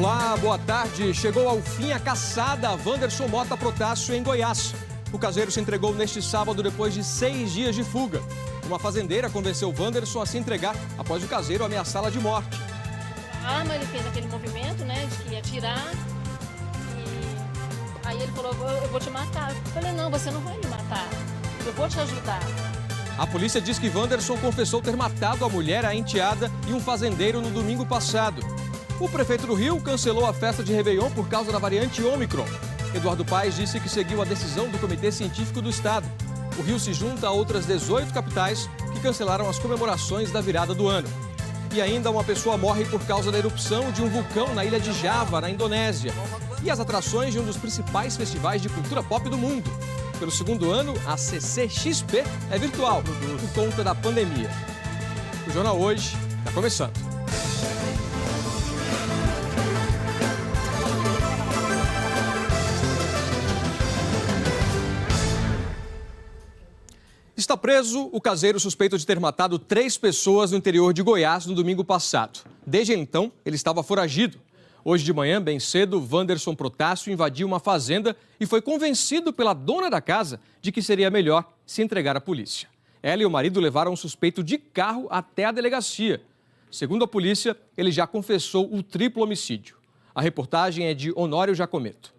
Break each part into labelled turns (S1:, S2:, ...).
S1: Olá, boa tarde. Chegou ao fim a caçada a Wanderson Mota Protássio em Goiás. O caseiro se entregou neste sábado depois de 6 dias de fuga. Uma fazendeira convenceu Wanderson a se entregar após o caseiro ameaçá-la de morte.
S2: A arma, ele fez aquele movimento, né, de que ia atirar. E aí ele falou, eu vou te matar. Eu falei, não, você não vai me matar. Eu vou te ajudar.
S1: A polícia diz que Wanderson confessou ter matado a mulher, a enteada e um fazendeiro no domingo passado. O prefeito do Rio cancelou a festa de Réveillon por causa da variante Ômicron. Eduardo Paes disse que seguiu a decisão do Comitê Científico do Estado. O Rio se junta a outras 18 capitais que cancelaram as comemorações da virada do ano. E ainda uma pessoa morre por causa da erupção de um vulcão na ilha de Java, na Indonésia. E as atrações de um dos principais festivais de cultura pop do mundo. Pelo segundo ano, a CCXP é virtual, por conta da pandemia. O Jornal Hoje está começando. Está preso o caseiro suspeito de ter matado 3 pessoas no interior de Goiás no domingo passado. Desde então, ele estava foragido. Hoje de manhã, bem cedo, Wanderson Protássio invadiu uma fazenda e foi convencido pela dona da casa de que seria melhor se entregar à polícia. Ela e o marido levaram o suspeito de carro até a delegacia. Segundo a polícia, ele já confessou o triplo homicídio. A reportagem é de Honório Jacometo.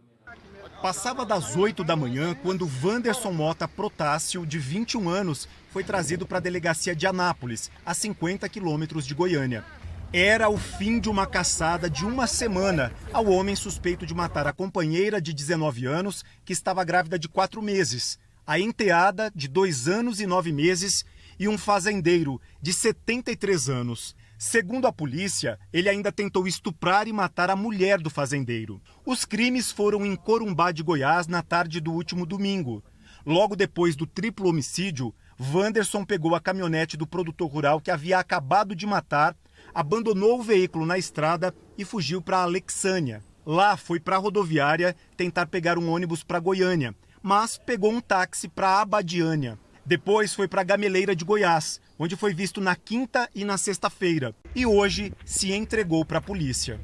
S3: Passava das 8 da manhã quando Wanderson Mota Protássio, de 21 anos, foi trazido para a delegacia de Anápolis, a 50 quilômetros de Goiânia. Era o fim de uma caçada de uma semana ao homem suspeito de matar a companheira de 19 anos, que estava grávida de 4 meses, a enteada de 2 anos e 9 meses e um fazendeiro de 73 anos. Segundo a polícia, ele ainda tentou estuprar e matar a mulher do fazendeiro. Os crimes foram em Corumbá de Goiás na tarde do último domingo. Logo depois do triplo homicídio, Wanderson pegou a caminhonete do produtor rural que havia acabado de matar, abandonou o veículo na estrada e fugiu para Alexânia. Lá foi para a rodoviária tentar pegar um ônibus para Goiânia, mas pegou um táxi para Abadiânia. Depois foi para a Gameleira de Goiás, onde foi visto na quinta e na sexta-feira. E hoje se entregou para a polícia.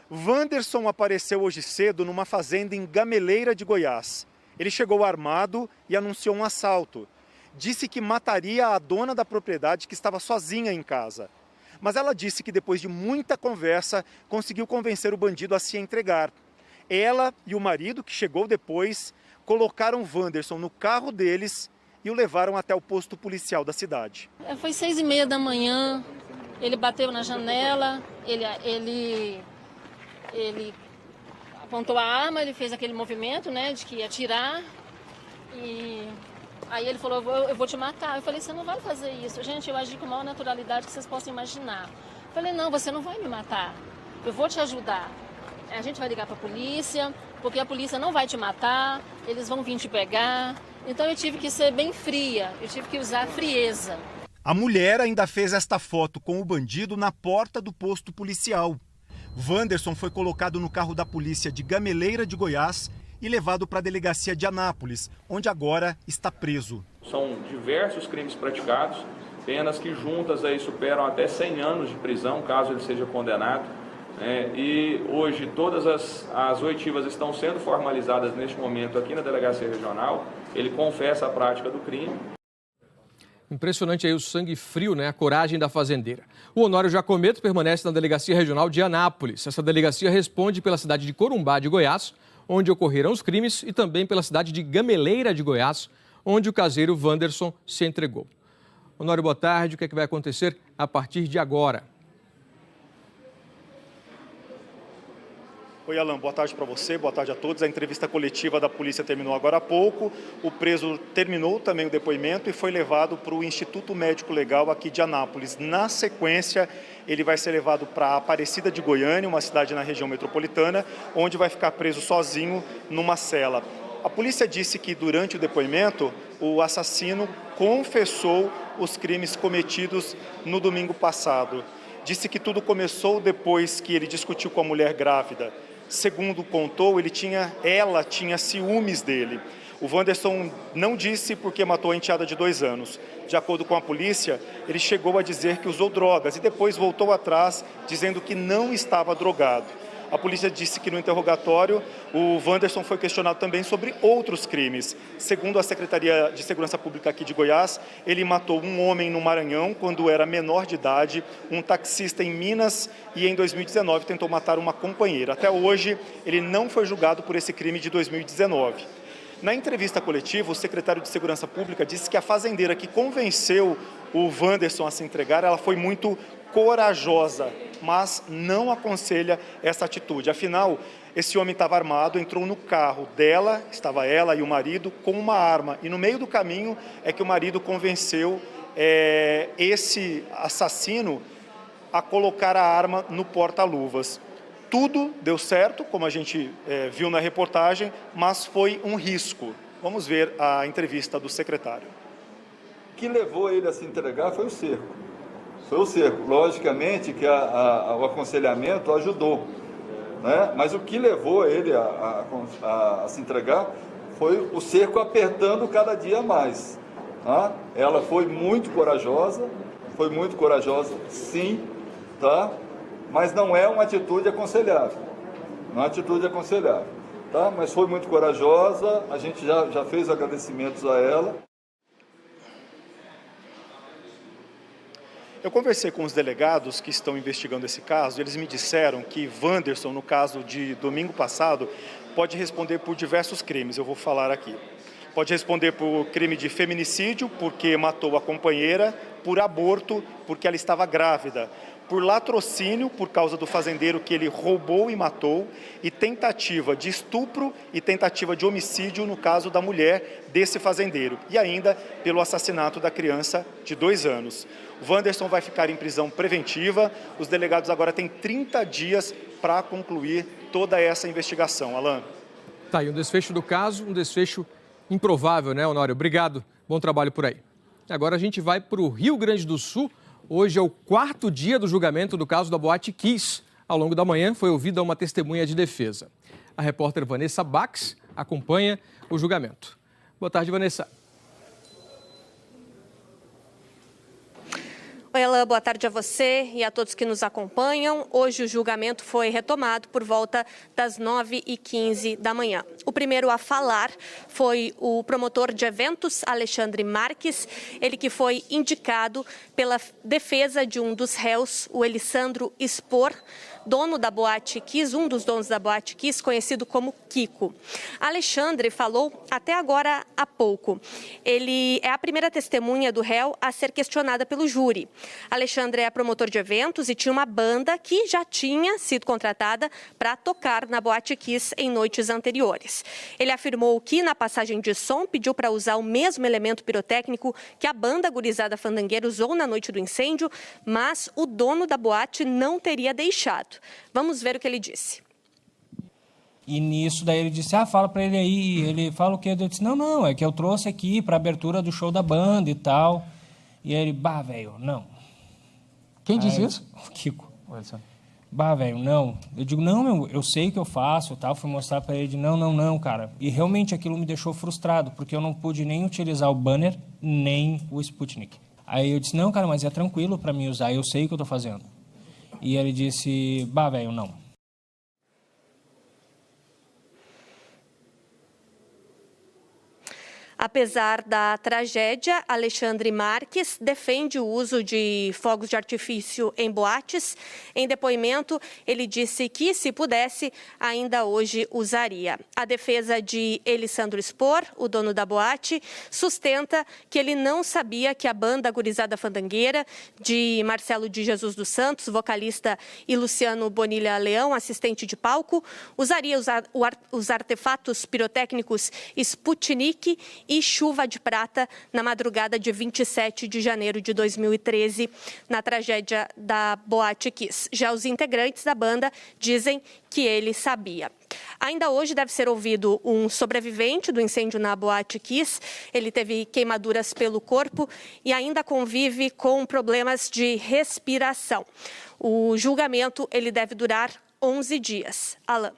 S3: Wanderson apareceu hoje cedo numa fazenda em Gameleira de Goiás. Ele chegou armado e anunciou um assalto. Disse que mataria a dona da propriedade que estava sozinha em casa. Mas ela disse que depois de muita conversa, conseguiu convencer o bandido a se entregar. Ela e o marido, que chegou depois, colocaram Wanderson no carro deles e o levaram até o posto policial da cidade.
S2: Foi 6h30 da manhã, ele bateu na janela, ele apontou a arma, ele fez aquele movimento, né, de que ia atirar. E aí ele falou, eu vou te matar. Eu falei, você não vai fazer isso. Gente, eu agi com a maior naturalidade que vocês possam imaginar. Eu falei, não, você não vai me matar. Eu vou te ajudar. A gente vai ligar para a polícia, porque a polícia não vai te matar, eles vão vir te pegar. Então eu tive que ser bem fria, eu tive que usar frieza.
S3: A mulher ainda fez esta foto com o bandido na porta do posto policial. Wanderson foi colocado no carro da polícia de Gameleira de Goiás e levado para a delegacia de Anápolis, onde agora está preso.
S4: São diversos crimes praticados, penas que juntas aí superam até 100 anos de prisão, caso ele seja condenado. E hoje todas as oitivas estão sendo formalizadas neste momento aqui na delegacia regional. Ele confessa a prática do crime.
S1: Impressionante aí o sangue frio, né? A coragem da fazendeira. O Honório Jacometo permanece na delegacia regional de Anápolis. Essa delegacia responde pela cidade de Corumbá de Goiás, onde ocorreram os crimes, e também pela cidade de Gameleira de Goiás, onde o caseiro Wanderson se entregou. Honório, boa tarde. O que é que vai acontecer a partir de agora?
S3: Oi, Alan, boa tarde para você, boa tarde a todos. A entrevista coletiva da polícia terminou agora há pouco. O preso terminou também o depoimento e foi levado para o Instituto Médico Legal aqui de Anápolis. Na sequência, ele vai ser levado para Aparecida de Goiânia, uma cidade na região metropolitana, onde vai ficar preso sozinho numa cela. A polícia disse que durante o depoimento, o assassino confessou os crimes cometidos no domingo passado. Disse que tudo começou depois que ele discutiu com a mulher grávida. Segundo contou, ela tinha ciúmes dele. O Wanderson não disse porque matou a enteada de 2 anos. De acordo com a polícia, ele chegou a dizer que usou drogas e depois voltou atrás, dizendo que não estava drogado. A polícia disse que no interrogatório o Wanderson foi questionado também sobre outros crimes. Segundo a Secretaria de Segurança Pública aqui de Goiás, ele matou um homem no Maranhão quando era menor de idade, um taxista em Minas e em 2019 tentou matar uma companheira. Até hoje, ele não foi julgado por esse crime de 2019. Na entrevista coletiva, o secretário de Segurança Pública disse que a fazendeira que convenceu o Wanderson a se entregar, ela foi muito corajosa, mas não aconselha essa atitude. Afinal, esse homem estava armado, entrou no carro dela, estava ela e o marido, com uma arma. E no meio do caminho é que o marido convenceu esse assassino a colocar a arma no porta-luvas. Tudo deu certo, como a gente viu na reportagem, mas foi um risco. Vamos ver a entrevista do secretário.
S5: O que levou ele a se entregar foi o cerco. Foi o cerco. Logicamente que o aconselhamento ajudou, né? Mas o que levou ele a se entregar foi o cerco apertando cada dia mais. Tá? Ela foi muito corajosa sim, tá? Mas não é uma atitude aconselhável. Não é uma atitude aconselhável. Tá? Mas foi muito corajosa, a gente já fez agradecimentos a ela.
S3: Eu conversei com os delegados que estão investigando esse caso, eles me disseram que Wanderson, no caso de domingo passado, pode responder por diversos crimes, eu vou falar aqui. Pode responder por crime de feminicídio, porque matou a companheira, por aborto, porque ela estava grávida, por latrocínio, por causa do fazendeiro que ele roubou e matou, e tentativa de estupro e tentativa de homicídio no caso da mulher desse fazendeiro, e ainda pelo assassinato da criança de 2 anos. O Wanderson vai ficar em prisão preventiva, os delegados agora têm 30 dias para concluir toda essa investigação. Alan.
S1: Tá aí um desfecho do caso, um desfecho improvável, né, Honório? Obrigado, bom trabalho por aí. Agora a gente vai para o Rio Grande do Sul. Hoje é o 4º dia do julgamento do caso da Boate Kiss. Ao longo da manhã foi ouvida uma testemunha de defesa. A repórter Vanessa Bax acompanha o julgamento. Boa tarde, Vanessa.
S6: Oi, Alain, boa tarde a você e a todos que nos acompanham. Hoje o julgamento foi retomado por volta das 9h15 da manhã. O primeiro a falar foi o promotor de eventos, Alexandre Marques, ele que foi indicado pela defesa de um dos réus, o Elisandro Spor, dono da Boate Kiss, um dos donos da Boate Kiss, conhecido como Kiko. Alexandre falou até agora há pouco. Ele é a primeira testemunha do réu a ser questionada pelo júri. Alexandre é promotor de eventos e tinha uma banda que já tinha sido contratada para tocar na Boate Kiss em noites anteriores. Ele afirmou que na passagem de som pediu para usar o mesmo elemento pirotécnico que a banda Gurizada Fandangueira usou na noite do incêndio, mas o dono da boate não teria deixado. Vamos ver o que ele disse.
S7: E nisso daí ele disse, fala pra ele aí. Ele fala o quê? Eu disse, não, é que eu trouxe aqui pra abertura do show da banda e tal. E ele, velho, não.
S8: Quem disse isso?
S7: O Kiko. Velho, não. Eu digo, não, eu sei o que eu faço e tal. Fui mostrar pra ele, não, cara. E realmente aquilo me deixou frustrado, porque eu não pude nem utilizar o banner, nem o Sputnik. Aí eu disse, não, cara, mas é tranquilo pra mim usar, eu sei o que eu tô fazendo. E ele disse, velho, não.
S6: Apesar da tragédia, Alexandre Marques defende o uso de fogos de artifício em boates. Em depoimento, ele disse que, se pudesse, ainda hoje usaria. A defesa de Elisandro Spor, o dono da boate, sustenta que ele não sabia que a banda Gurizada Fandangueira, de Marcelo de Jesus dos Santos, vocalista, e Luciano Bonilha Leão, assistente de palco, usaria os artefatos pirotécnicos Sputnik e chuva de prata na madrugada de 27 de janeiro de 2013, na tragédia da Boate Kiss. Já os integrantes da banda dizem que ele sabia. Ainda hoje deve ser ouvido um sobrevivente do incêndio na Boate Kiss. Ele teve queimaduras pelo corpo e ainda convive com problemas de respiração. O julgamento ele deve durar 11 dias. Alain.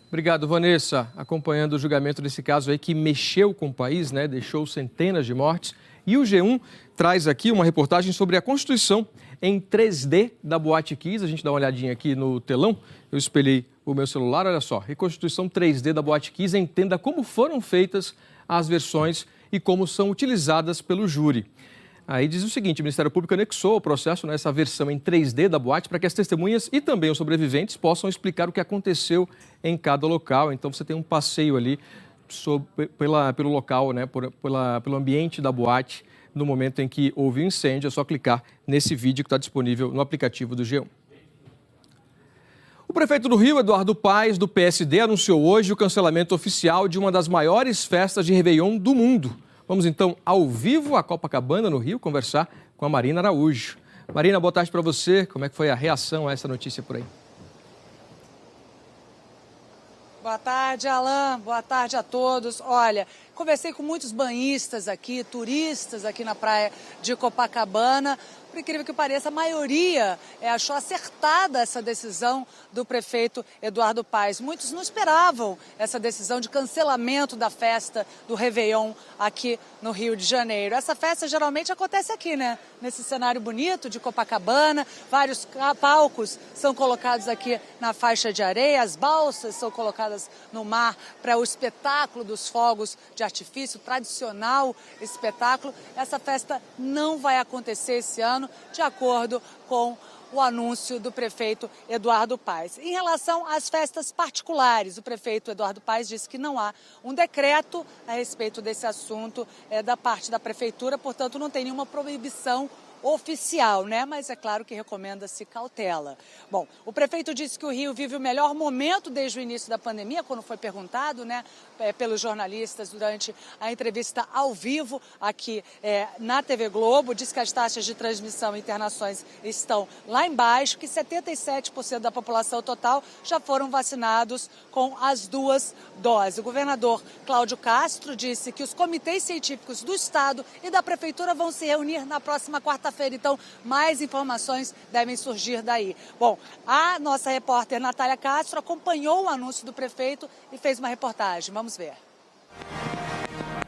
S1: Obrigado, Vanessa. Acompanhando o julgamento desse caso aí que mexeu com o país, né? Deixou centenas de mortes. E o G1 traz aqui uma reportagem sobre a constituição em 3D da Boate Kiss. A gente dá uma olhadinha aqui no telão. Eu espelhei o meu celular, olha só. Reconstituição 3D da Boate Kiss. Entenda como foram feitas as versões e como são utilizadas pelo júri. Aí diz o seguinte, o Ministério Público anexou o processo nessa versão em 3D da boate para que as testemunhas e também os sobreviventes possam explicar o que aconteceu em cada local. Então você tem um passeio ali pelo local, né, pelo ambiente da boate no momento em que houve o incêndio. É só clicar nesse vídeo que está disponível no aplicativo do G1. O prefeito do Rio, Eduardo Paes, do PSD, anunciou hoje o cancelamento oficial de uma das maiores festas de Réveillon do mundo. Vamos então ao vivo a Copacabana, no Rio, conversar com a Marina Araújo. Marina, boa tarde para você. Como é que foi a reação a essa notícia por aí?
S9: Boa tarde, Alain. Boa tarde a todos. Olha, conversei com muitos banhistas aqui, turistas aqui na praia de Copacabana. Por incrível que pareça, a maioria achou acertada essa decisão do prefeito Eduardo Paes. Muitos não esperavam essa decisão de cancelamento da festa do Réveillon aqui no Rio de Janeiro. Essa festa geralmente acontece aqui, né? Nesse cenário bonito de Copacabana. Vários palcos são colocados aqui na faixa de areia. As balsas são colocadas no mar para o espetáculo dos fogos de artifício, tradicional espetáculo. Essa festa não vai acontecer esse ano, de acordo com o anúncio do prefeito Eduardo Paes. Em relação às festas particulares, o prefeito Eduardo Paes disse que não há um decreto a respeito desse assunto da parte da prefeitura, portanto não tem nenhuma proibição oficial, né? Mas é claro que recomenda-se cautela. Bom, o prefeito disse que o Rio vive o melhor momento desde o início da pandemia, quando foi perguntado, né, pelos jornalistas durante a entrevista ao vivo aqui na TV Globo. Disse que as taxas de transmissão e internações estão lá embaixo, que 77% da população total já foram vacinados com as 2 doses. O governador Cláudio Castro disse que os comitês científicos do Estado e da Prefeitura vão se reunir na próxima quarta-feira. Então, mais informações devem surgir daí. Bom, a nossa repórter Natália Castro acompanhou o anúncio do prefeito e fez uma reportagem. Vamos ver.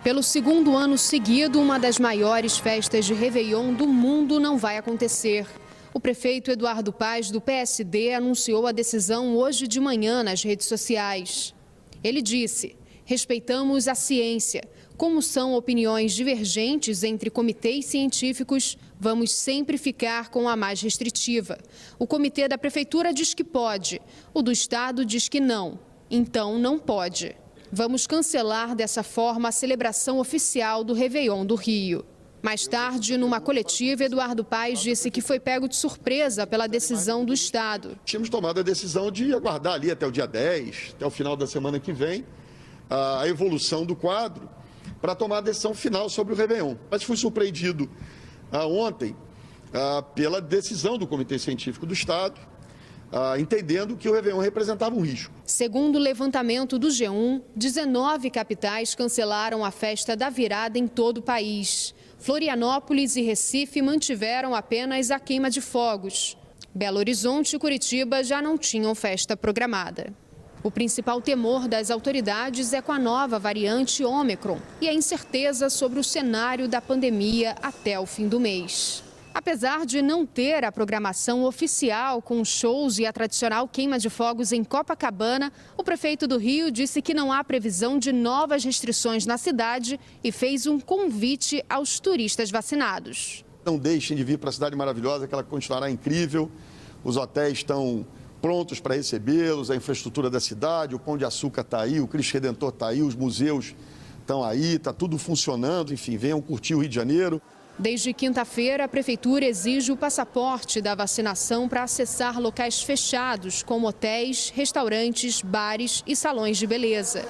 S10: Pelo segundo ano seguido, uma das maiores festas de Réveillon do mundo não vai acontecer. O prefeito Eduardo Paes, do PSD, anunciou a decisão hoje de manhã nas redes sociais. Ele disse: respeitamos a ciência. Como são opiniões divergentes entre comitês científicos, vamos sempre ficar com a mais restritiva. O comitê da prefeitura diz que pode, o do estado diz que não. Então, não pode. Vamos cancelar dessa forma a celebração oficial do Réveillon do Rio. Mais tarde, numa coletiva, Eduardo Paes disse que foi pego de surpresa pela decisão do estado.
S11: Tínhamos tomado a decisão de aguardar ali até o dia 10, até o final da semana que vem, a evolução do quadro, para tomar a decisão final sobre o Réveillon. Mas fui surpreendido ontem pela decisão do Comitê Científico do Estado, entendendo que o Réveillon representava um risco.
S10: Segundo o levantamento do G1, 19 capitais cancelaram a festa da virada em todo o país. Florianópolis e Recife mantiveram apenas a queima de fogos. Belo Horizonte e Curitiba já não tinham festa programada. O principal temor das autoridades é com a nova variante Ômicron e a incerteza sobre o cenário da pandemia até o fim do mês. Apesar de não ter a programação oficial com shows e a tradicional queima de fogos em Copacabana, o prefeito do Rio disse que não há previsão de novas restrições na cidade e fez um convite aos turistas vacinados.
S11: Não deixem de vir para a cidade maravilhosa, que ela continuará incrível. Os hotéis estão prontos para recebê-los, a infraestrutura da cidade, o Pão de Açúcar está aí, o Cristo Redentor está aí, os museus estão aí, está tudo funcionando, enfim, venham curtir o Rio de Janeiro.
S10: Desde quinta-feira, a Prefeitura exige o passaporte da vacinação para acessar locais fechados, como hotéis, restaurantes, bares e salões de beleza.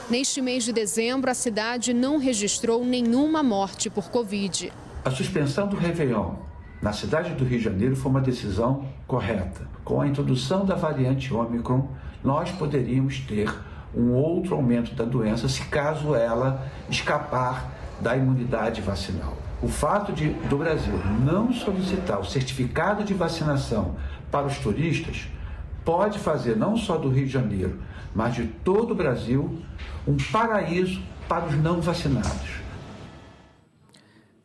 S10: Neste mês de dezembro, a cidade não registrou nenhuma morte por Covid.
S12: A suspensão do Réveillon na cidade do Rio de Janeiro foi uma decisão correta. Com a introdução da variante Ômicron, nós poderíamos ter um outro aumento da doença se caso ela escapar da imunidade vacinal. O fato do Brasil não solicitar o certificado de vacinação para os turistas pode fazer não só do Rio de Janeiro, mas de todo o Brasil, um paraíso para os não vacinados.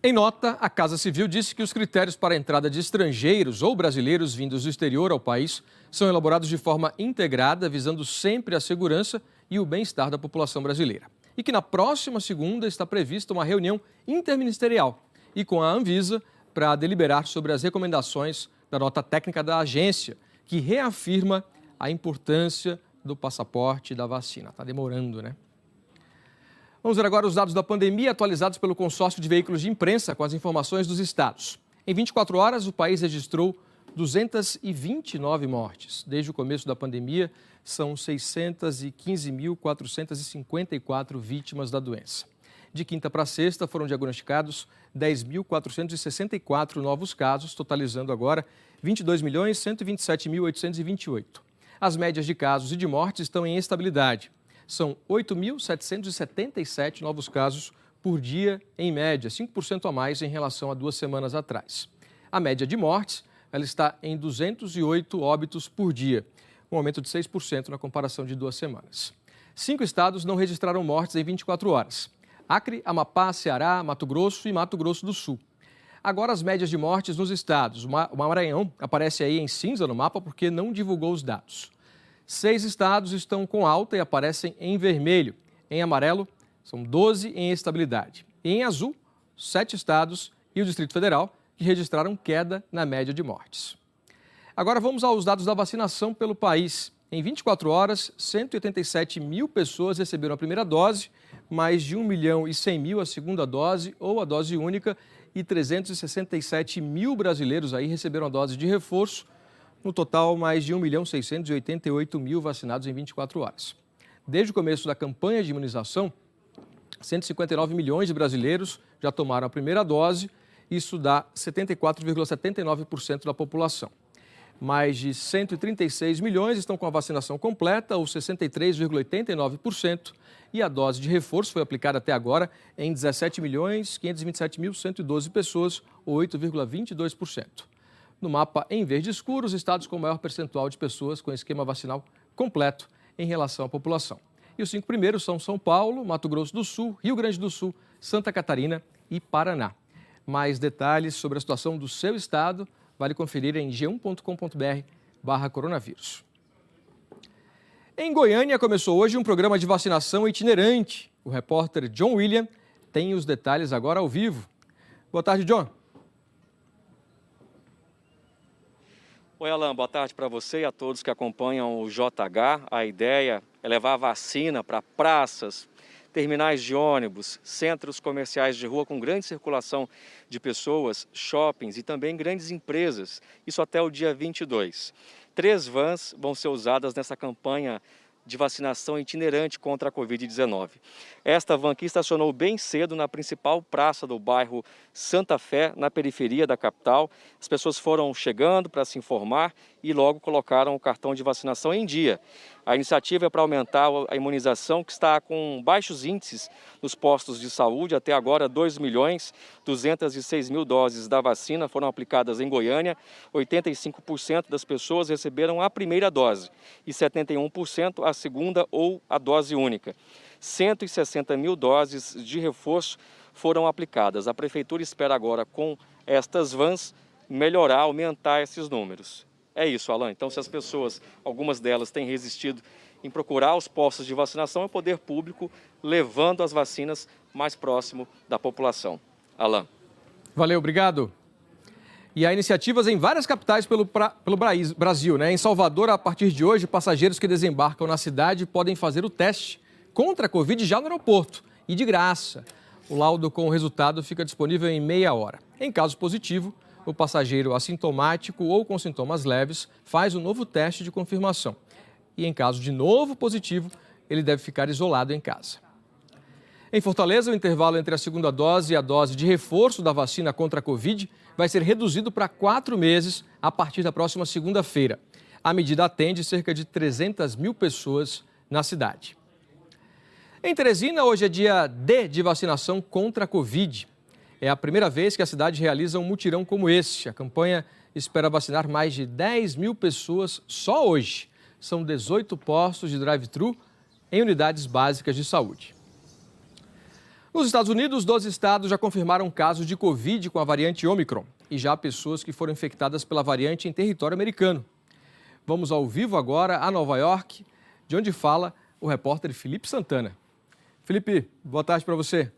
S1: Em nota, a Casa Civil disse que os critérios para a entrada de estrangeiros ou brasileiros vindos do exterior ao país são elaborados de forma integrada, visando sempre a segurança e o bem-estar da população brasileira. E que na próxima segunda está prevista uma reunião interministerial e com a Anvisa para deliberar sobre as recomendações da nota técnica da agência, que reafirma a importância do passaporte e da vacina. Está demorando, né? Vamos ver agora os dados da pandemia atualizados pelo consórcio de veículos de imprensa com as informações dos estados. Em 24 horas, o país registrou 229 mortes. Desde o começo da pandemia, são 615.454 vítimas da doença. De quinta para sexta, foram diagnosticados 10.464 novos casos, totalizando agora 22.127.828. As médias de casos e de mortes estão em estabilidade. São 8.777 novos casos por dia, em média, 5% a mais em relação a 2 semanas atrás. A média de mortes ela está em 208 óbitos por dia, um aumento de 6% na comparação de 2 semanas. 5 estados não registraram mortes em 24 horas. Acre, Amapá, Ceará, Mato Grosso e Mato Grosso do Sul. Agora as médias de mortes nos estados. O Maranhão aparece aí em cinza no mapa porque não divulgou os dados. 6 estados estão com alta e aparecem em vermelho. Em amarelo, são 12 em estabilidade. E em azul, 7 estados e o Distrito Federal, que registraram queda na média de mortes. Agora vamos aos dados da vacinação pelo país. Em 24 horas, 187 mil pessoas receberam a primeira dose, mais de 1.100.000 a segunda dose ou a dose única e 367 mil brasileiros aí receberam a dose de reforço. No total, mais de 1.688.000 vacinados em 24 horas. Desde o começo da campanha de imunização, 159 milhões de brasileiros já tomaram a primeira dose. Isso dá 74,79% da população. Mais de 136 milhões estão com a vacinação completa, ou 63,89%. E a dose de reforço foi aplicada até agora em 17.527.112 pessoas, ou 8,22%. No mapa em verde escuro, os estados com maior percentual de pessoas com esquema vacinal completo em relação à população. E os 5 primeiros são São Paulo, Mato Grosso do Sul, Rio Grande do Sul, Santa Catarina e Paraná. Mais detalhes sobre a situação do seu estado, vale conferir em g1.com.br/coronavírus. Em Goiânia começou hoje um programa de vacinação itinerante. O repórter John William tem os detalhes agora ao vivo. Boa tarde, John.
S13: Oi, Alan, boa tarde para você e a todos que acompanham o JH. A ideia é levar a vacina para praças, terminais de ônibus, centros comerciais de rua com grande circulação de pessoas, shoppings e também grandes empresas. Isso até o dia 22. 3 vans vão ser usadas nessa campanha de vacinação itinerante contra a Covid-19. Esta van aqui estacionou bem cedo na principal praça do bairro Santa Fé, na periferia da capital. As pessoas foram chegando para se informar e logo colocaram o cartão de vacinação em dia. A iniciativa é para aumentar a imunização, que está com baixos índices nos postos de saúde. Até agora, 2.206.000 doses da vacina foram aplicadas em Goiânia. 85% das pessoas receberam a primeira dose e 71% a segunda ou a dose única. 160.000 doses de reforço foram aplicadas. A Prefeitura espera agora, com estas vans, melhorar, aumentar esses números. É isso, Alan. Então, se as pessoas, algumas delas têm resistido em procurar os postos de vacinação, é o poder público levando as vacinas mais próximo da população. Alan.
S1: Valeu, obrigado. E há iniciativas em várias capitais pelo Brasil, né? Em Salvador, a partir de hoje, passageiros que desembarcam na cidade podem fazer o teste contra a Covid já no aeroporto e de graça. O laudo com o resultado fica disponível em meia hora. Em caso positivo, o passageiro assintomático ou com sintomas leves faz um novo teste de confirmação. E em caso de novo positivo, ele deve ficar isolado em casa. Em Fortaleza, o intervalo entre a segunda dose e a dose de reforço da vacina contra a Covid vai ser reduzido para 4 meses a partir da próxima segunda-feira. A medida atende cerca de 300.000 pessoas na cidade. Em Teresina, hoje é dia D de vacinação contra a Covid. É a primeira vez que a cidade realiza um mutirão como esse. A campanha espera vacinar mais de 10.000 pessoas só hoje. São 18 postos de drive-thru em unidades básicas de saúde. Nos Estados Unidos, 12 estados já confirmaram casos de Covid com a variante Omicron e já há pessoas que foram infectadas pela variante em território americano. Vamos ao vivo agora a Nova York, de onde fala o repórter Felipe Santana. Felipe, boa tarde para você.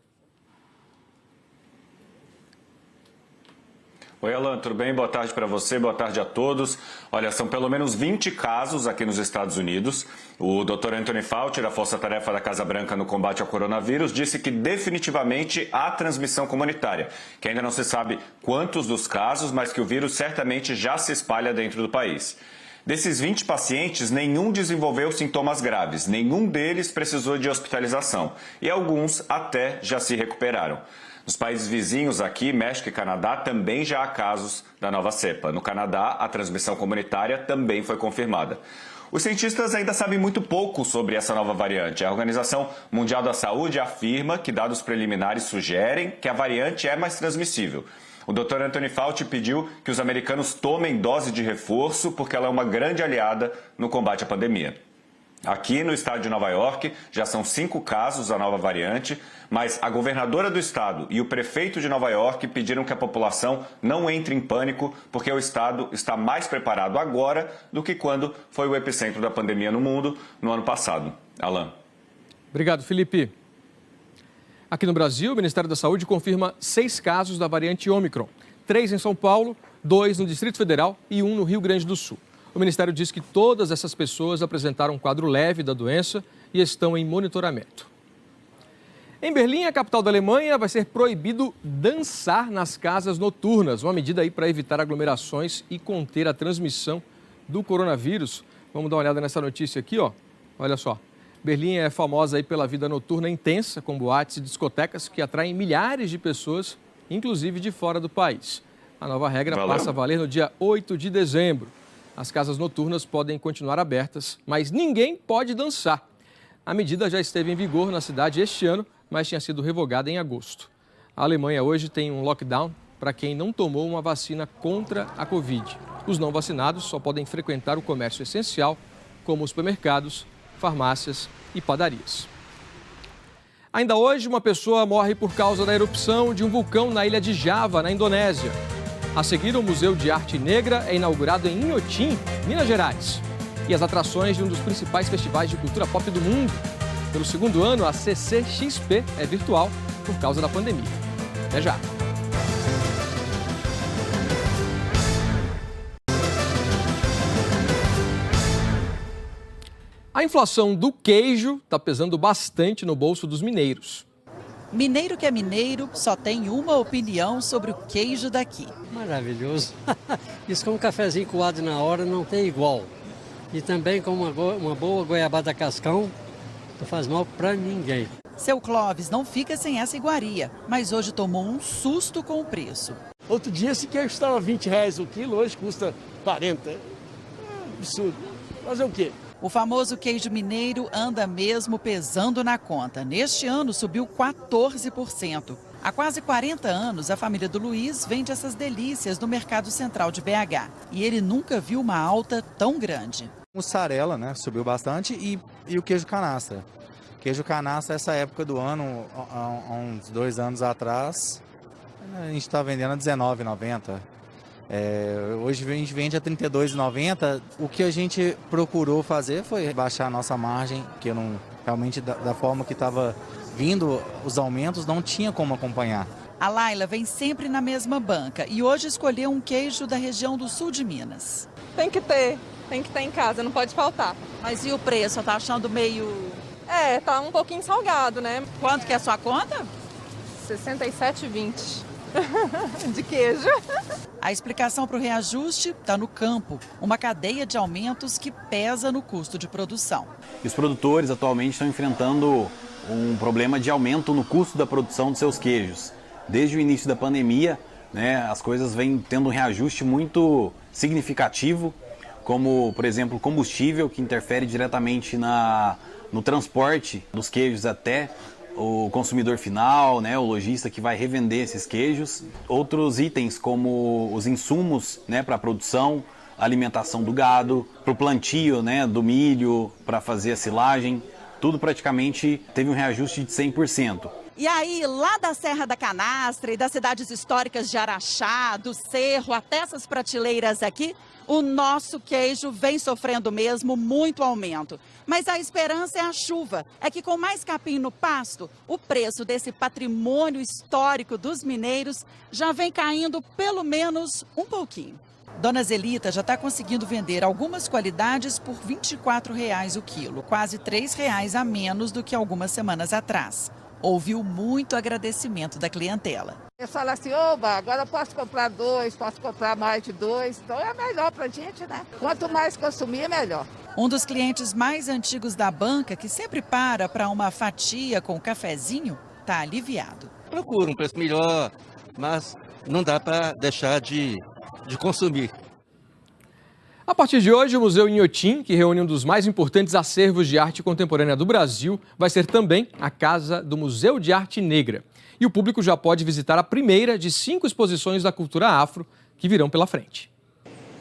S14: Oi, Alan, tudo bem? Boa tarde para você, boa tarde a todos. Olha, são pelo menos 20 casos aqui nos Estados Unidos. O Dr. Anthony Fauci, da Força Tarefa da Casa Branca no combate ao coronavírus, disse que definitivamente há transmissão comunitária, que ainda não se sabe quantos dos casos, mas que o vírus certamente já se espalha dentro do país. Desses 20 pacientes, nenhum desenvolveu sintomas graves, nenhum deles precisou de hospitalização e alguns até já se recuperaram. Nos países vizinhos aqui, México e Canadá, também já há casos da nova cepa. No Canadá, a transmissão comunitária também foi confirmada. Os cientistas ainda sabem muito pouco sobre essa nova variante. A Organização Mundial da Saúde afirma que dados preliminares sugerem que a variante é mais transmissível. O Dr. Anthony Fauci pediu que os americanos tomem dose de reforço porque ela é uma grande aliada no combate à pandemia. Aqui no estado de Nova York já são 5 casos da nova variante, mas a governadora do estado e o prefeito de Nova York pediram que a população não entre em pânico, porque o estado está mais preparado agora do que quando foi o epicentro da pandemia no mundo no ano passado. Alan.
S1: Obrigado, Felipe. Aqui no Brasil, o Ministério da Saúde confirma 6 casos da variante Omicron. 3 em São Paulo, 2 no Distrito Federal e 1 no Rio Grande do Sul. O Ministério diz que todas essas pessoas apresentaram um quadro leve da doença e estão em monitoramento. Em Berlim, a capital da Alemanha, vai ser proibido dançar nas casas noturnas, uma medida aí para evitar aglomerações e conter a transmissão do coronavírus. Vamos dar uma olhada nessa notícia aqui, ó. Olha só. Berlim é famosa aí pela vida noturna intensa, com boates e discotecas que atraem milhares de pessoas, inclusive de fora do país. A nova regra passa a valer no dia 8 de dezembro. As casas noturnas podem continuar abertas, mas ninguém pode dançar. A medida já esteve em vigor na cidade este ano, mas tinha sido revogada em agosto. A Alemanha hoje tem um lockdown para quem não tomou uma vacina contra a Covid. Os não vacinados só podem frequentar o comércio essencial, como supermercados, farmácias e padarias. Ainda hoje, uma pessoa morre por causa da erupção de um vulcão na ilha de Java, na Indonésia. A seguir, o Museu de Arte Negra é inaugurado em Inhotim, Minas Gerais. E as atrações de um dos principais festivais de cultura pop do mundo. Pelo segundo ano, a CCXP é virtual por causa da pandemia. Até já! A inflação do queijo está pesando bastante no bolso dos mineiros.
S15: Mineiro que é mineiro só tem uma opinião sobre o queijo daqui.
S16: Maravilhoso. Isso com um cafezinho coado na hora não tem igual. E também com uma boa goiabada cascão, não faz mal para ninguém.
S15: Seu Clóvis não fica sem essa iguaria, mas hoje tomou um susto com o preço.
S17: Outro dia esse queijo estava R$20 o quilo, hoje custa 40. É absurdo. Fazer o quê?
S15: O famoso queijo mineiro anda mesmo pesando na conta. Neste ano subiu 14%. Há quase 40 anos, a família do Luiz vende essas delícias no Mercado Central de BH. E ele nunca viu uma alta tão grande.
S18: Mussarela, né? Subiu bastante e o queijo canastra. Queijo canastra, essa época do ano, há uns 2 anos atrás, a gente está vendendo a R$19,90. Hoje a gente vende a R$32,90. O que a gente procurou fazer foi baixar a nossa margem, que realmente da forma que estava vindo os aumentos, não tinha como acompanhar.
S15: A Laila vem sempre na mesma banca e hoje escolheu um queijo da região do sul de Minas.
S19: Tem que ter em casa, não pode faltar.
S15: Mas e o preço? Tá achando meio...
S19: tá um pouquinho salgado, né?
S15: Quanto que é a sua conta?
S19: R$67,20 de queijo.
S15: A explicação para o reajuste está no campo, uma cadeia de aumentos que pesa no custo de produção.
S20: Os produtores atualmente estão enfrentando um problema de aumento no custo da produção de seus queijos. Desde o início da pandemia, as coisas vêm tendo um reajuste muito significativo, como, por exemplo, combustível, que interfere diretamente no transporte dos queijos até o consumidor final, o lojista que vai revender esses queijos. Outros itens como os insumos para a produção, a alimentação do gado, para o plantio do milho, para fazer a silagem, tudo praticamente teve um reajuste de 100%.
S15: E aí, lá da Serra da Canastra e das cidades históricas de Araxá, do Cerro, até essas prateleiras aqui, o nosso queijo vem sofrendo mesmo muito aumento. Mas a esperança é a chuva. É que com mais capim no pasto, o preço desse patrimônio histórico dos mineiros já vem caindo pelo menos um pouquinho. Dona Zelita já está conseguindo vender algumas qualidades por R$ 24,00 o quilo, quase R$ 3,00 a menos do que algumas semanas atrás. Ouviu muito agradecimento da clientela.
S21: Eu falo assim, oba, agora eu posso comprar 2, posso comprar mais de 2, então é melhor pra gente, né? Quanto mais consumir, é melhor.
S15: Um dos clientes mais antigos da banca, que sempre para uma fatia com um cafezinho, está aliviado.
S22: Procura um preço melhor, mas não dá para deixar de consumir.
S1: A partir de hoje, o Museu Inhotim, que reúne um dos mais importantes acervos de arte contemporânea do Brasil, vai ser também a casa do Museu de Arte Negra. E o público já pode visitar a primeira de 5 exposições da cultura afro que virão pela frente.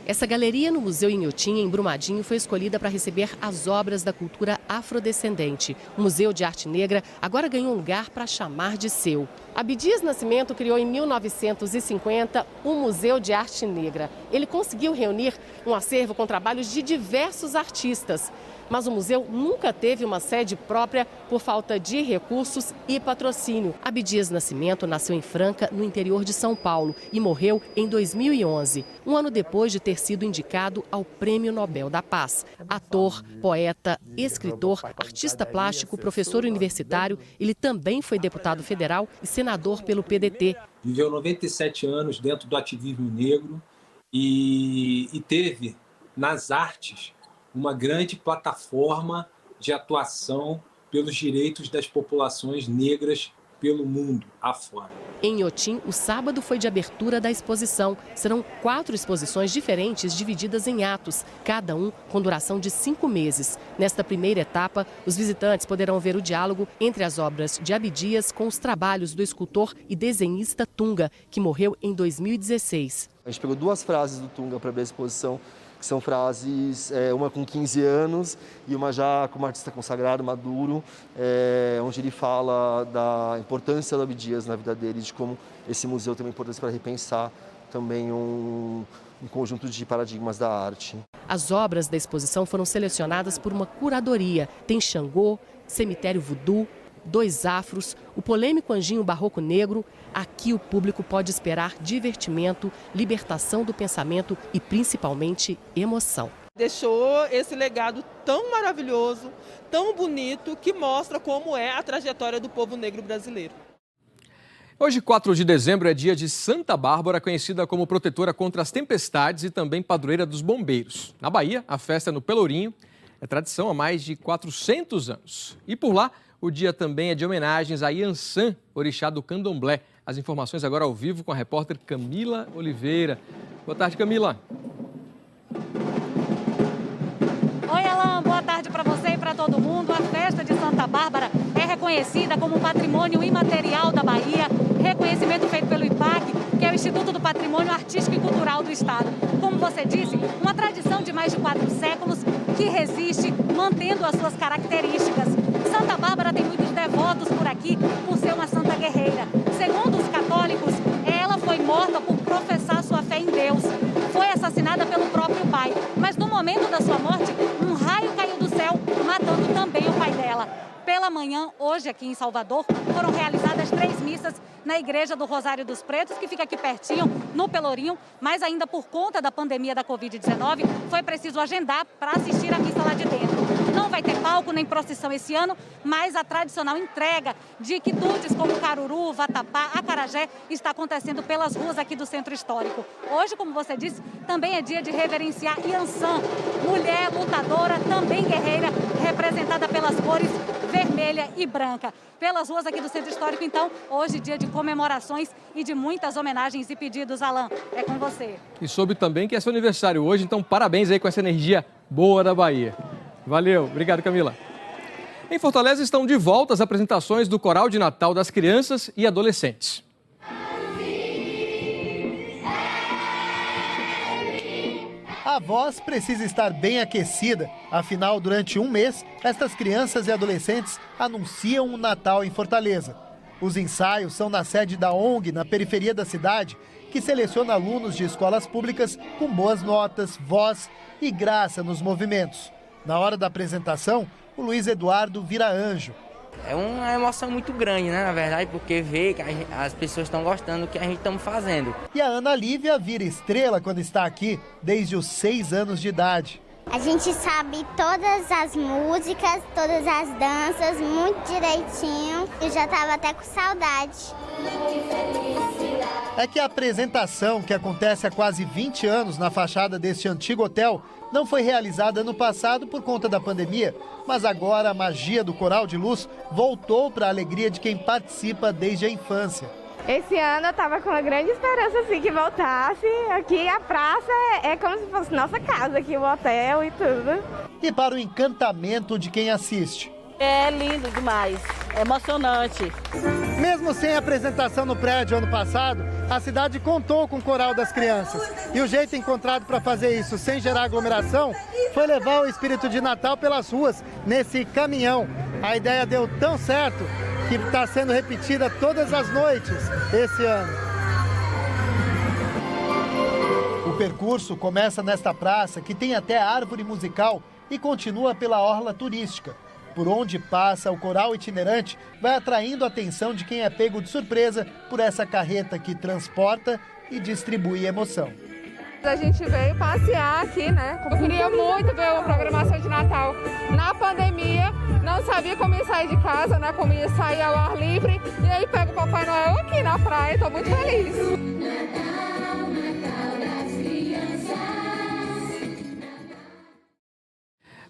S23: Essa galeria no Museu Inhotim, em Brumadinho, foi escolhida para receber as obras da cultura afrodescendente. O Museu de Arte Negra agora ganhou um lugar para chamar de seu. Abdias Nascimento criou em 1950 o Museu de Arte Negra. Ele conseguiu reunir um acervo com trabalhos de diversos artistas. Mas o museu nunca teve uma sede própria por falta de recursos e patrocínio. Abdias Nascimento nasceu em Franca, no interior de São Paulo, e morreu em 2011, um ano depois de ter sido indicado ao Prêmio Nobel da Paz. Ator, poeta, escritor, artista plástico, professor universitário, ele também foi deputado federal e senador pelo PDT.
S24: Viveu 97 anos dentro do ativismo negro e teve nas artes uma grande plataforma de atuação pelos direitos das populações negras pelo mundo afora.
S23: Em Inhotim, o sábado foi de abertura da exposição. Serão 4 exposições diferentes divididas em atos, cada um com duração de 5 meses. Nesta primeira etapa, os visitantes poderão ver o diálogo entre as obras de Abdias com os trabalhos do escultor e desenhista Tunga, que morreu em 2016.
S25: A gente pegou 2 frases do Tunga para abrir a exposição, que são frases, uma com 15 anos e uma já como artista consagrado, maduro, onde ele fala da importância do Abdias na vida dele, de como esse museu tem uma importância para repensar também um conjunto de paradigmas da arte.
S23: As obras da exposição foram selecionadas por uma curadoria. Tem Xangô, Cemitério Voodoo, 2 afros, o polêmico Anjinho Barroco Negro. Aqui o público pode esperar divertimento, libertação do pensamento e, principalmente, emoção.
S19: Deixou esse legado tão maravilhoso, tão bonito, que mostra como é a trajetória do povo negro brasileiro.
S1: Hoje, 4 de dezembro, é dia de Santa Bárbara, conhecida como protetora contra as tempestades e também padroeira dos bombeiros. Na Bahia, a festa é no Pelourinho é tradição há mais de 400 anos. E por lá, o dia também é de homenagens a Iansã, orixá do candomblé. As informações agora ao vivo com a repórter Camila Oliveira. Boa tarde, Camila.
S26: Oi, Alan. Boa tarde para você e para todo mundo. A festa de Santa Bárbara é reconhecida como patrimônio imaterial da Bahia, reconhecimento feito pelo IPAC, que é o Instituto do Patrimônio Artístico e Cultural do Estado. Como você disse, uma tradição de mais de 4 séculos que resiste, mantendo as suas características. Santa Bárbara tem muitos devotos por aqui, por ser uma santa guerreira. Segundo os católicos, ela foi morta por professar sua fé em Deus. Foi assassinada pelo próprio pai, mas no momento da sua morte, um raio caiu do céu, matando também o pai dela. Pela manhã, hoje aqui em Salvador, foram realizadas 3 missas na Igreja do Rosário dos Pretos, que fica aqui pertinho, no Pelourinho, mas ainda por conta da pandemia da Covid-19, foi preciso agendar para assistir a missa lá de dentro. Não vai ter palco nem procissão esse ano, mas a tradicional entrega de quitutes como caruru, vatapá, acarajé está acontecendo pelas ruas aqui do Centro Histórico. Hoje, como você disse, também é dia de reverenciar Iansã, mulher lutadora, também guerreira, representada pelas cores vermelha e branca. Pelas ruas aqui do Centro Histórico, então, hoje dia de comemorações e de muitas homenagens e pedidos. Alan, é com você.
S1: E soube também que é seu aniversário hoje, então parabéns aí com essa energia boa da Bahia. Valeu, obrigado, Camila. Em Fortaleza estão de volta as apresentações do Coral de Natal das Crianças e Adolescentes.
S27: A voz precisa estar bem aquecida, afinal, durante um mês, estas crianças e adolescentes anunciam o Natal em Fortaleza. Os ensaios são na sede da ONG, na periferia da cidade, que seleciona alunos de escolas públicas com boas notas, voz e graça nos movimentos. Na hora da apresentação, o Luiz Eduardo vira anjo.
S2: É uma emoção muito grande, né, na verdade, porque ver que as pessoas estão gostando do que a gente está fazendo.
S27: E a Ana Lívia vira estrela quando está aqui, desde os 6 anos de idade.
S3: A gente sabe todas as músicas, todas as danças, muito direitinho. Eu já estava até com saudade.
S27: É que a apresentação, que acontece há quase 20 anos na fachada deste antigo hotel, não foi realizada no passado por conta da pandemia, mas agora a magia do Coral de Luz voltou para a alegria de quem participa desde a infância.
S4: Esse ano eu estava com uma grande esperança assim, que voltasse. Aqui a praça é como se fosse nossa casa, aqui o hotel e tudo.
S27: E para o encantamento de quem assiste.
S5: É lindo demais, é emocionante.
S27: Mesmo sem apresentação no prédio ano passado, a cidade contou com o Coral das Crianças. E o jeito encontrado para fazer isso sem gerar aglomeração foi levar o espírito de Natal pelas ruas nesse caminhão. A ideia deu tão certo que está sendo repetida todas as noites esse ano. O percurso começa nesta praça, que tem até árvore musical, e continua pela orla turística. Por onde passa, o coral itinerante vai atraindo a atenção de quem é pego de surpresa por essa carreta que transporta e distribui emoção.
S4: A gente veio passear aqui, né? Eu queria muito ver uma programação de Natal. Na pandemia, não sabia como ia sair de casa, né? Como ia sair ao ar livre. E aí pego o Papai Noel aqui na praia, estou muito feliz.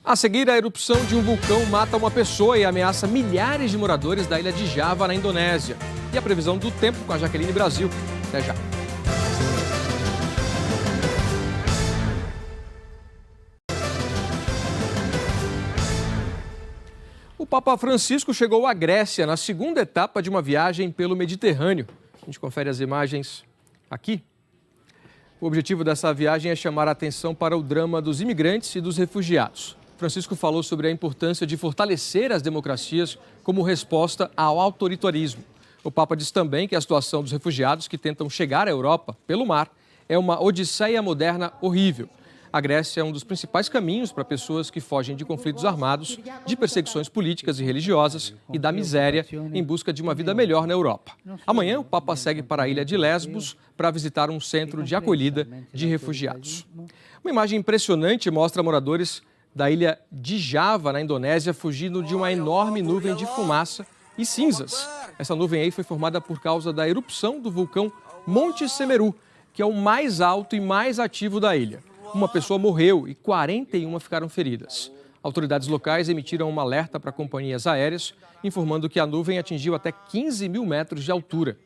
S1: A seguir, a erupção de um vulcão mata uma pessoa e ameaça milhares de moradores da ilha de Java, na Indonésia. E a previsão do tempo com a Jaqueline Brasil. Até já. O Papa Francisco chegou à Grécia na segunda etapa de uma viagem pelo Mediterrâneo. A gente confere as imagens aqui. O objetivo dessa viagem é chamar a atenção para o drama dos imigrantes e dos refugiados. Francisco falou sobre a importância de fortalecer as democracias como resposta ao autoritarismo. O Papa disse também que a situação dos refugiados que tentam chegar à Europa pelo mar é uma odisseia moderna horrível. A Grécia é um dos principais caminhos para pessoas que fogem de conflitos armados, de perseguições políticas e religiosas e da miséria em busca de uma vida melhor na Europa. Amanhã, o Papa segue para a ilha de Lesbos para visitar um centro de acolhida de refugiados. Uma imagem impressionante mostra moradores da ilha de Java, na Indonésia, fugindo de uma enorme nuvem de fumaça e cinzas. Essa nuvem aí foi formada por causa da erupção do vulcão Monte Semeru, que é o mais alto e mais ativo da ilha. Uma pessoa morreu e 41 ficaram feridas. Autoridades locais emitiram um alerta para companhias aéreas, informando que a nuvem atingiu até 15 mil metros de altura.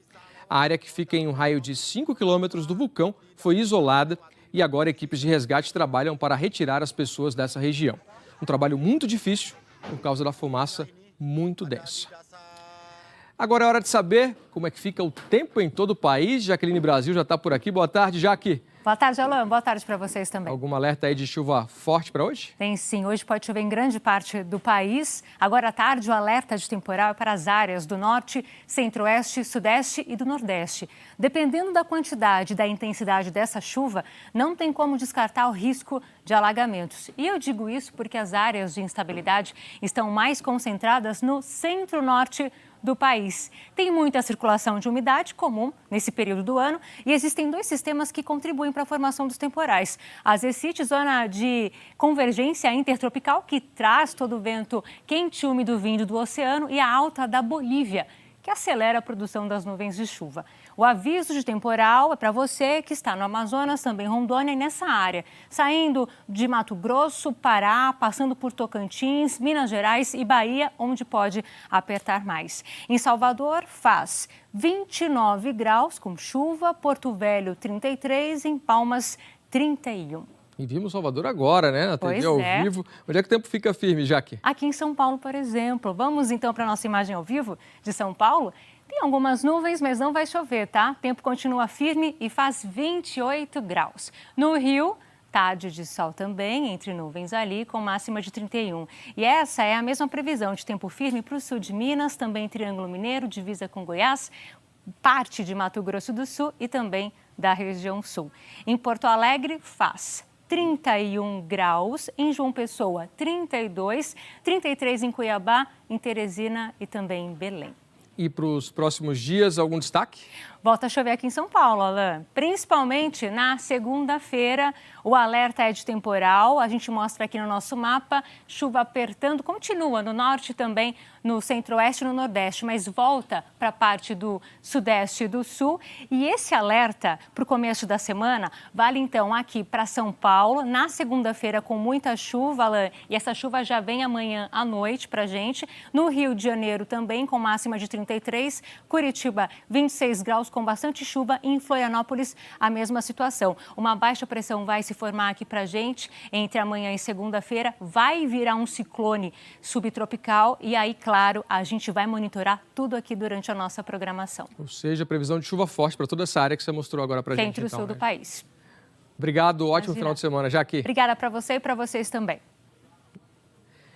S1: A área, que fica em um raio de 5 quilômetros do vulcão, foi isolada e agora equipes de resgate trabalham para retirar as pessoas dessa região. Um trabalho muito difícil por causa da fumaça muito densa. Agora é hora de saber como é que fica o tempo em todo o país. Jaqueline Brasil já está por aqui. Boa tarde, Jaque.
S6: Boa tarde, Alan. Boa tarde para vocês também.
S1: Algum alerta aí de chuva forte para hoje?
S6: Tem sim. Hoje pode chover em grande parte do país. Agora à tarde, o alerta de temporal é para as áreas do norte, centro-oeste, sudeste e do nordeste. Dependendo da quantidade e da intensidade dessa chuva, não tem como descartar o risco de alagamentos. E eu digo isso porque as áreas de instabilidade estão mais concentradas no centro-norte do país. Tem muita circulação de umidade comum nesse período do ano e existem dois sistemas que contribuem para a formação dos temporais. A Zecite, zona de convergência intertropical, que traz todo o vento quente e úmido vindo do oceano, e a alta da Bolívia, que acelera a produção das nuvens de chuva. O aviso de temporal é para você que está no Amazonas, também Rondônia e nessa área, saindo de Mato Grosso, Pará, passando por Tocantins, Minas Gerais e Bahia, onde pode apertar mais. Em Salvador, faz 29 graus com chuva, Porto Velho 33, em Palmas 31.
S1: E vimos Salvador agora, né? Na TV ao vivo. Onde é que o tempo fica firme, Jaque?
S6: Aqui em São Paulo, por exemplo. Vamos então para a nossa imagem ao vivo de São Paulo. Tem algumas nuvens, mas não vai chover, tá? O tempo continua firme e faz 28 graus. No Rio, Tarde de sol também, entre nuvens ali, com máxima de 31. E essa é a mesma previsão de tempo firme para o sul de Minas, também Triângulo Mineiro, divisa com Goiás, parte de Mato Grosso do Sul e também da região sul. Em Porto Alegre, faz 31 graus, em João Pessoa, 32, 33 em Cuiabá, em Teresina e também em Belém.
S1: E para os próximos dias, algum destaque?
S6: Volta a chover aqui em São Paulo, Alain. Principalmente na segunda-feira, o alerta é de temporal. A gente mostra aqui no nosso mapa, chuva apertando, continua no norte também, no centro-oeste e no nordeste, mas volta para a parte do sudeste e do sul. E esse alerta para o começo da semana vale então aqui para São Paulo, na segunda-feira com muita chuva, Alain, e essa chuva já vem amanhã à noite para a gente. No Rio de Janeiro também com máxima de 33, Curitiba 26 graus com bastante chuva e em Florianópolis a mesma situação. Uma baixa pressão vai se formar aqui para a gente entre amanhã e segunda-feira, vai virar um ciclone subtropical e aí, claro, a gente vai monitorar tudo aqui durante a nossa programação.
S1: Ou seja, previsão de chuva forte para toda essa área que você mostrou agora para a gente.
S6: Centro e sul do país.
S1: Obrigado, ótimo final de semana, Jaque.
S6: Obrigada para você e para vocês também.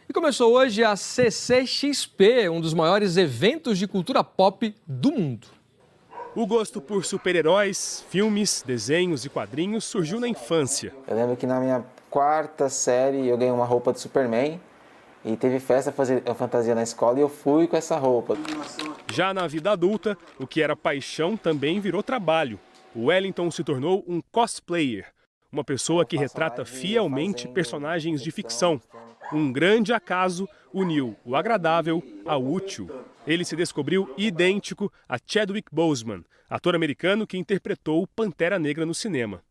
S1: E começou hoje a CCXP, um dos maiores eventos de cultura pop do mundo.
S7: O gosto por super-heróis, filmes, desenhos e quadrinhos surgiu na infância.
S8: Eu lembro que na minha 4ª série eu ganhei uma roupa de Superman e teve festa fantasia na escola e eu fui com essa roupa.
S7: Já na vida adulta, o que era paixão também virou trabalho. O Wellington se tornou um cosplayer, uma pessoa que retrata fielmente personagens de ficção. Um grande acaso uniu o agradável ao útil. Ele se descobriu idêntico a Chadwick Boseman, ator americano que interpretou Pantera Negra no cinema.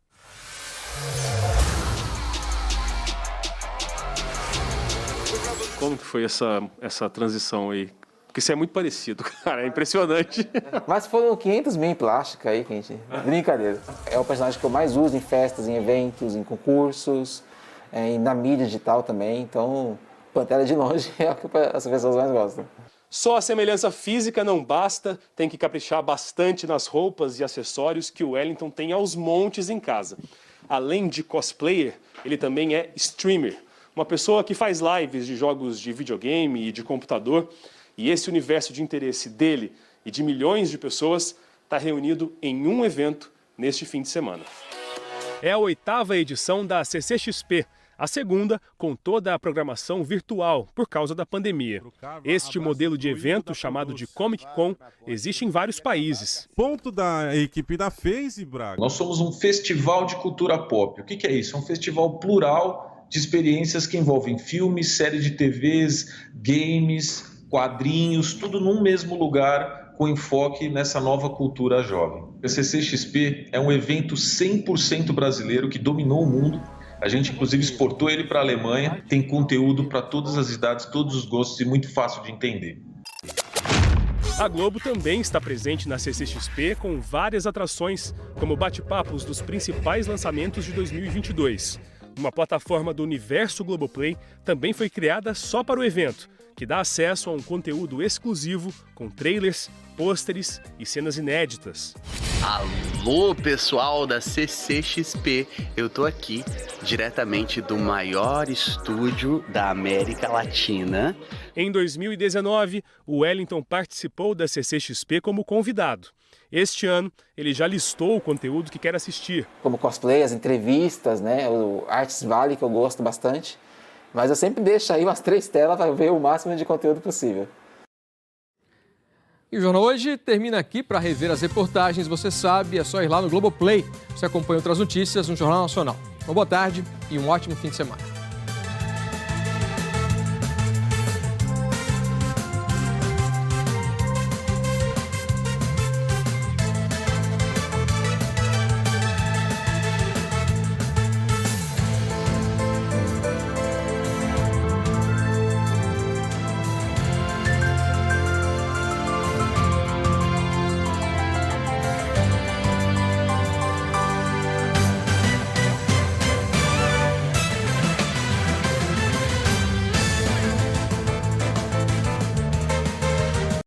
S7: Como que foi essa transição aí? Porque isso é muito parecido, cara, é impressionante.
S8: Mas foram 500 mil em plástico aí, gente. Brincadeira. É o personagem que eu mais uso em festas, em eventos, em concursos, e na mídia digital também. Então, Pantera de longe é o que as pessoas mais gostam.
S7: Só a semelhança física não basta, tem que caprichar bastante nas roupas e acessórios que o Wellington tem aos montes em casa. Além de cosplayer, ele também é streamer, uma pessoa que faz lives de jogos de videogame e de computador. E esse universo de interesse dele e de milhões de pessoas está reunido em um evento neste fim de semana. É a 8ª edição da CCXP, a segunda com toda a programação virtual por causa da pandemia. Este modelo de evento, chamado de Comic Con, existe em vários países.
S9: Ponto da equipe da FaZe, Braga.
S10: Nós somos um festival de cultura pop. O que é isso? É um festival plural de experiências que envolvem filmes, séries de TVs, games, quadrinhos, tudo num mesmo lugar, com enfoque nessa nova cultura jovem. A CCXP é um evento 100% brasileiro que dominou o mundo. A gente, inclusive, exportou ele para a Alemanha. Tem conteúdo para todas as idades, todos os gostos e muito fácil de entender.
S7: A Globo também está presente na CCXP com várias atrações, como bate-papos dos principais lançamentos de 2022. Uma plataforma do universo Globoplay também foi criada só para o evento, que dá acesso a um conteúdo exclusivo com trailers, pôsteres e cenas inéditas.
S11: Alô, pessoal da CCXP, eu tô aqui diretamente do maior estúdio da América Latina.
S7: Em 2019, o Wellington participou da CCXP como convidado. Este ano, ele já listou o conteúdo que quer assistir.
S8: Como cosplay, as entrevistas, né, o Arts Valley, que eu gosto bastante. Mas eu sempre deixo aí umas 3 telas para ver o máximo de conteúdo possível.
S1: E o Jornal Hoje termina aqui. Para rever as reportagens, você sabe, é só ir lá no Globoplay. Você acompanha outras notícias no Jornal Nacional. Uma boa tarde e um ótimo fim de semana.